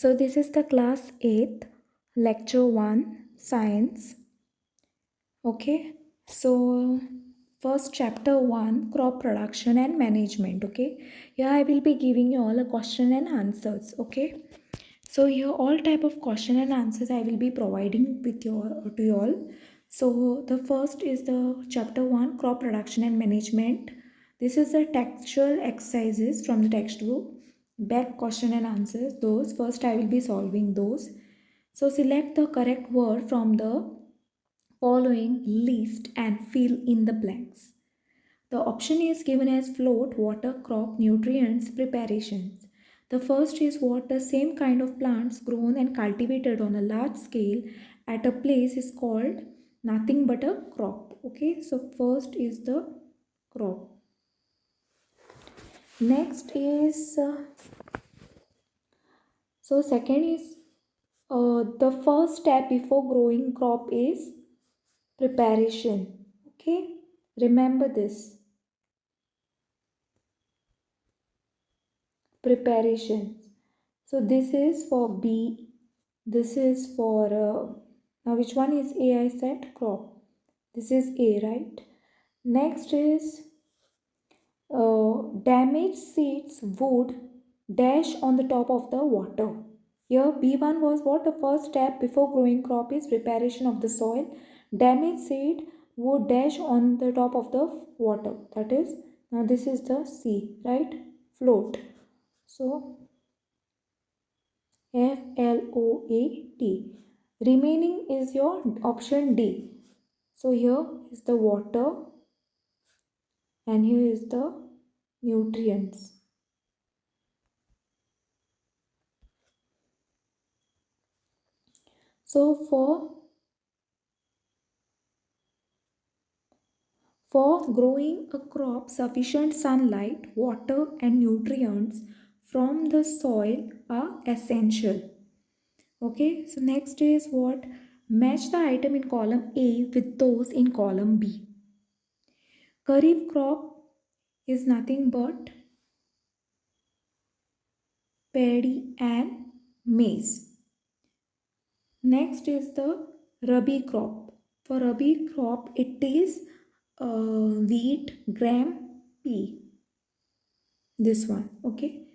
So this is the class 8th, lecture 1, science. Okay, so first chapter 1, crop production and management. Okay, here I will be giving you all a question and answers. Okay, so here all type of question and answers I will be providing with you to you all. So the first is the chapter 1, crop production and management. This is the textual exercises from the textbook. Back question and answers. Those first I will be solving those. So select the correct word from the following list and fill in the blanks. The option is given as float, water, crop, nutrients, preparations. The first is what the same kind of plants grown and cultivated on a large scale at a place is called nothing but a crop. Okay, so first is the crop. Next is so second is the first step before growing crop is preparation. Okay, remember this. Preparations. So this is for B. This is for now which one is A? I said crop. This is A, right? Next is damaged seeds would dash on the top of the water. Here B1 was what? The first step before growing crop is preparation of the soil. Damaged seed would dash on the top of the water. That is, now this is the C, right? Float. So FLOAT. Remaining is your option D. So here is the water and here is the nutrients. So for growing a crop, sufficient sunlight, water and nutrients from the soil are essential. Okay, so next is what? Match the item in column A with those in column B. Kharif crop is nothing but paddy and maize. Next is the Rabi crop. For Rabi crop, it is wheat, gram, pea. This one, okay.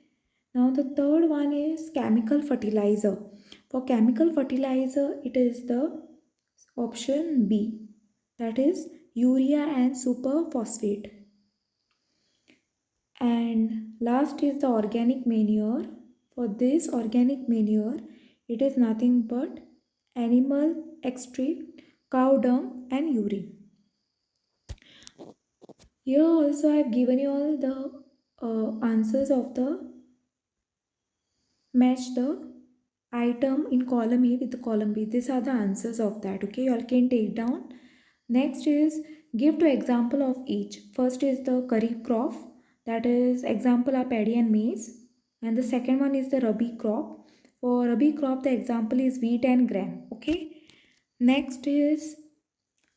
Now the third one is chemical fertilizer. For chemical fertilizer, it is the option B. That is urea and superphosphate. And last is the organic manure. For this organic manure, it is nothing but animal extract, cow dung and urine. Here also I have given you all the answers of the match the item in column A with the column B. These are the answers of that. Okay, you all can take down. Next is give to example of each. First is the kharif crop. That is example are paddy and maize. And the second one is the rabi crop. For rabi crop the example is wheat and gram. Okay. Next is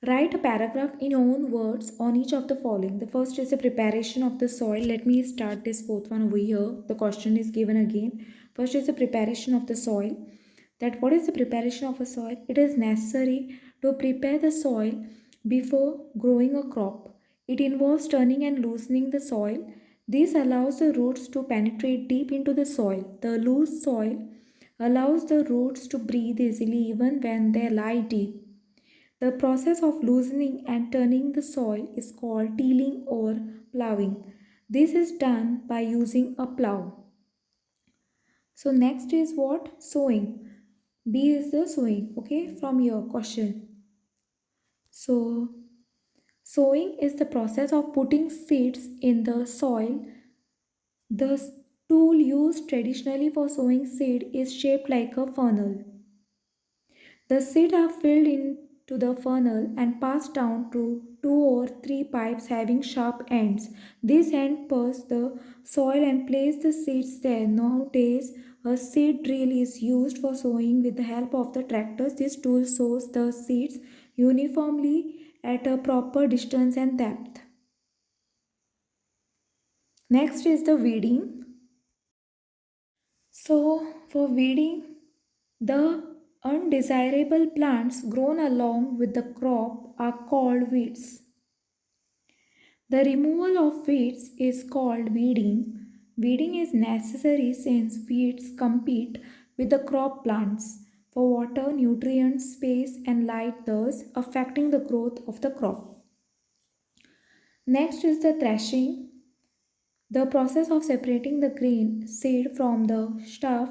write a paragraph in your own words on each of the following. The first is the preparation of the soil. Let me start this fourth one over here. The question is given again. First is the preparation of the soil. That what is the preparation of a soil? It is necessary to prepare the soil before growing a crop. It involves turning and loosening the soil. This allows the roots to penetrate deep into the soil. The loose soil allows the roots to breathe easily even when they lie deep. The process of loosening and turning the soil is called tilling or ploughing. This is done by using a plough. So next is what? Sowing. B is the sowing, okay, from your question. So sowing is the process of putting seeds in the soil. The tool used traditionally for sowing seed is shaped like a funnel. The seeds are filled into the funnel and passed down to 2 or 3 pipes having sharp ends. These ends push the soil and place the seeds there. Nowadays, a seed drill is used for sowing with the help of the tractors. This tool sows the seeds uniformly at a proper distance and depth. Next is the weeding. So For weeding, the undesirable plants grown along with the crop are called weeds. The removal of weeds is called weeding. Weeding is necessary since weeds compete with the crop plants for water, nutrients, space, and light, thus affecting the growth of the crop. Next is the threshing. The process of separating the grain seed from the chaff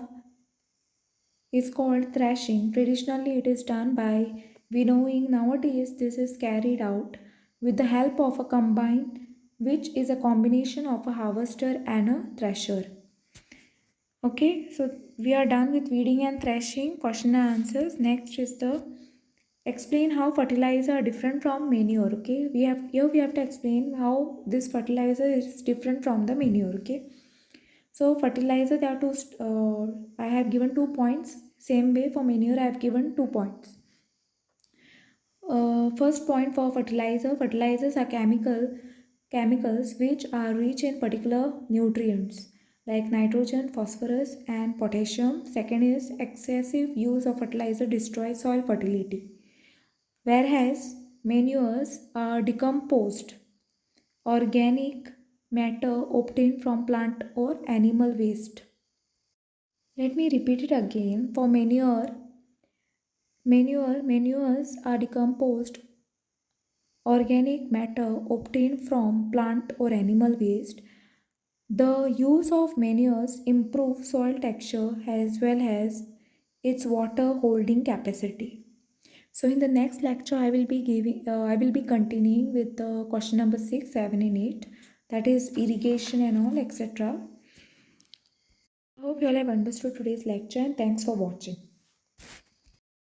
is called threshing. Traditionally, it is done by winnowing. Nowadays, this is carried out with the help of a combine, which is a combination of a harvester and a thresher. Okay, so we are done with weeding and threshing. Question and answers. Next is the explain how fertilizer are different from manure. Okay, we have to explain how this fertilizer is different from the manure. Okay. So fertilizer, there are two. I have given 2 points. Same way for manure, I have given 2 points. First point for fertilizer. Fertilizers are chemicals which are rich in particular nutrients like nitrogen, phosphorus, and potassium. Second is excessive use of fertilizer destroys soil fertility. Whereas manures are decomposed organic matter obtained from plant or animal waste. Let me repeat it again. For manures are decomposed organic matter obtained from plant or animal waste. The use of manures improves soil texture as well as its water holding capacity. So in the next lecture, I will be continuing with the question number 6, 7, and 8. That is irrigation and all, etc. I hope you all have understood today's lecture and thanks for watching.